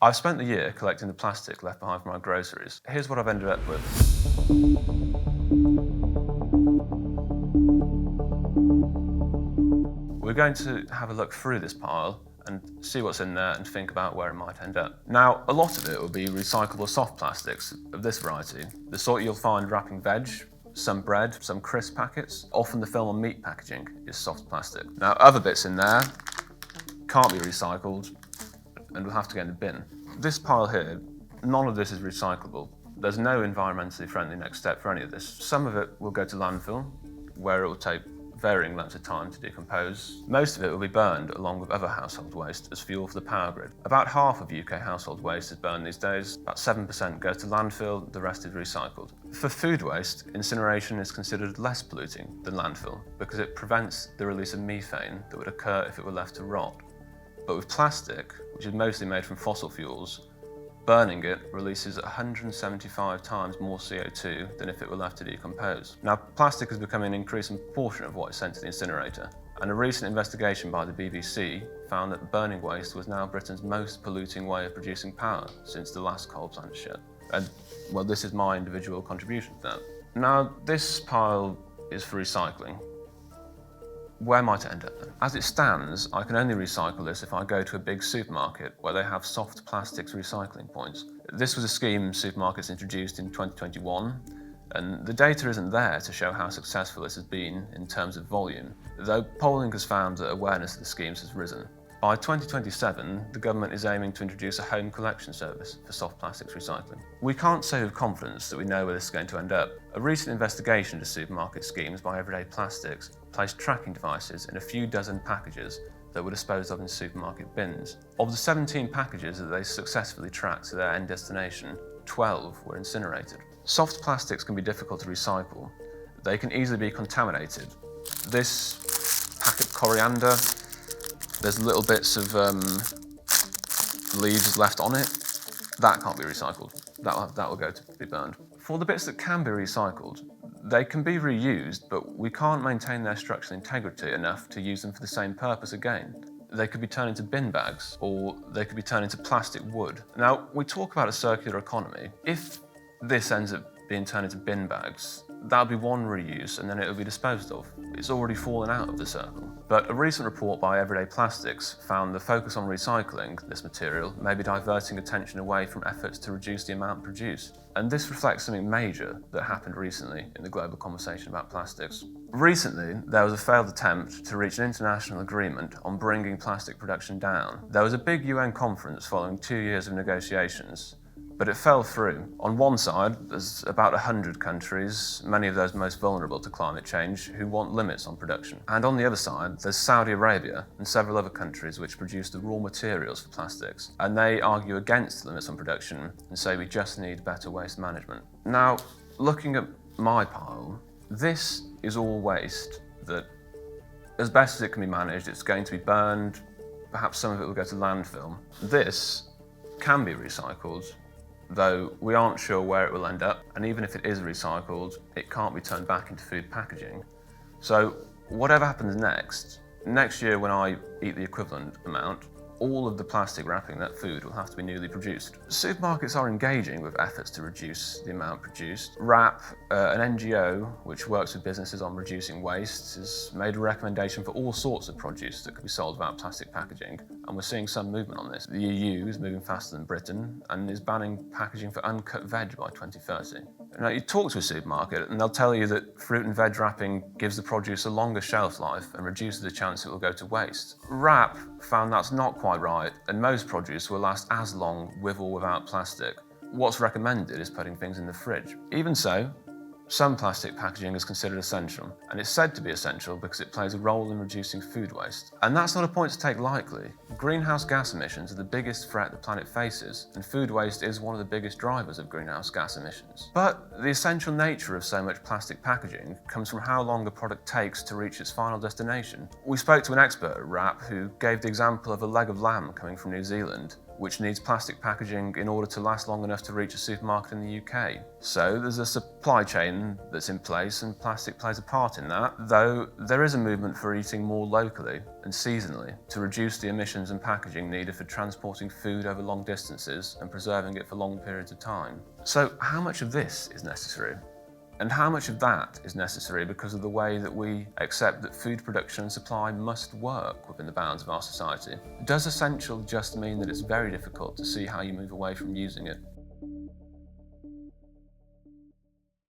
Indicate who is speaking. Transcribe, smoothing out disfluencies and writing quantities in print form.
Speaker 1: I've spent the year collecting the plastic left behind from our groceries. Here's what I've ended up with. We're going to have a look through this pile and see what's in there and think about where it might end up. Now, a lot of it will be recyclable soft plastics of this variety, the sort you'll find wrapping veg, some bread, some crisp packets. Often the film on meat packaging is soft plastic. Now, other bits in there can't be recycled and will have to go in the bin. This pile here, none of this is recyclable. There's no environmentally friendly next step for any of this. Some of it will go to landfill, where it will take varying lengths of time to decompose. Most of it will be burned along with other household waste as fuel for the power grid. About half of UK household waste is burned these days. About 7% goes to landfill, the rest is recycled. For food waste, incineration is considered less polluting than landfill because it prevents the release of methane that would occur if it were left to rot. But with plastic, which is mostly made from fossil fuels, burning it releases 175 times more CO2 than if it were left to decompose. Now, plastic is becoming an increasing proportion of what is sent to the incinerator, and a recent investigation by the BBC found that burning waste was now Britain's most polluting way of producing power since the last coal plant shut. And, well, this is my individual contribution to that. Now, this pile is for recycling. Where might it end up then? As it stands, I can only recycle this if I go to a big supermarket where they have soft plastics recycling points. This was a scheme supermarkets introduced in 2021, and the data isn't there to show how successful this has been in terms of volume, though polling has found that awareness of the schemes has risen. By 2027, the government is aiming to introduce a home collection service for soft plastics recycling. We can't say with confidence that we know where this is going to end up. A recent investigation into supermarket schemes by Everyday Plastics placed tracking devices in a few dozen packages that were disposed of in supermarket bins. Of the 17 packages that they successfully tracked to their end destination, 12 were incinerated. Soft plastics can be difficult to recycle. They can easily be contaminated. This packet of coriander, there's little bits of leaves left on it. That can't be recycled. That will go to be burned. For the bits that can be recycled, they can be reused, but we can't maintain their structural integrity enough to use them for the same purpose again. They could be turned into bin bags, or they could be turned into plastic wood. Now, we talk about a circular economy. If this ends up being turned into bin bags, that'll be one reuse and then it'll be disposed of. It's already fallen out of the circle. But a recent report by Everyday Plastics found the focus on recycling this material may be diverting attention away from efforts to reduce the amount produced. And this reflects something major that happened recently in the global conversation about plastics. Recently, there was a failed attempt to reach an international agreement on bringing plastic production down. There was a big UN conference following 2 years of negotiations, but it fell through. On one side, there's about 100 countries, many of those most vulnerable to climate change, who want limits on production. And on the other side, there's Saudi Arabia and several other countries which produce the raw materials for plastics. And they argue against limits on production and say we just need better waste management. Now, looking at my pile, this is all waste that, as best as it can be managed, it's going to be burned, perhaps some of it will go to landfill. This can be recycled, though we aren't sure where it will end up, and even if it is recycled, it can't be turned back into food packaging. So whatever happens next year when I eat the equivalent amount, all of the plastic wrapping that food will have to be newly produced. Supermarkets are engaging with efforts to reduce the amount produced. WRAP, an NGO which works with businesses on reducing waste, has made a recommendation for all sorts of produce that could be sold without plastic packaging, and we're seeing some movement on this. The EU is moving faster than Britain and is banning packaging for uncut veg by 2030. Now, you talk to a supermarket and they'll tell you that fruit and veg wrapping gives the produce a longer shelf life and reduces the chance it will go to waste. WRAP found that's not quite right, and most produce will last as long with or without plastic. What's recommended is putting things in the fridge. Even so, some plastic packaging is considered essential, and it's said to be essential because it plays a role in reducing food waste. And that's not a point to take lightly. Greenhouse gas emissions are the biggest threat the planet faces, and food waste is one of the biggest drivers of greenhouse gas emissions. But the essential nature of so much plastic packaging comes from how long a product takes to reach its final destination. We spoke to an expert at WRAP who gave the example of a leg of lamb coming from New Zealand which needs plastic packaging in order to last long enough to reach a supermarket in the UK. So there's a supply chain that's in place, and plastic plays a part in that, though there is a movement for eating more locally and seasonally to reduce the emissions and packaging needed for transporting food over long distances and preserving it for long periods of time. So how much of this is necessary? And how much of that is necessary because of the way that we accept that food production and supply must work within the bounds of our society? Does essential just mean that it's very difficult to see how you move away from using it?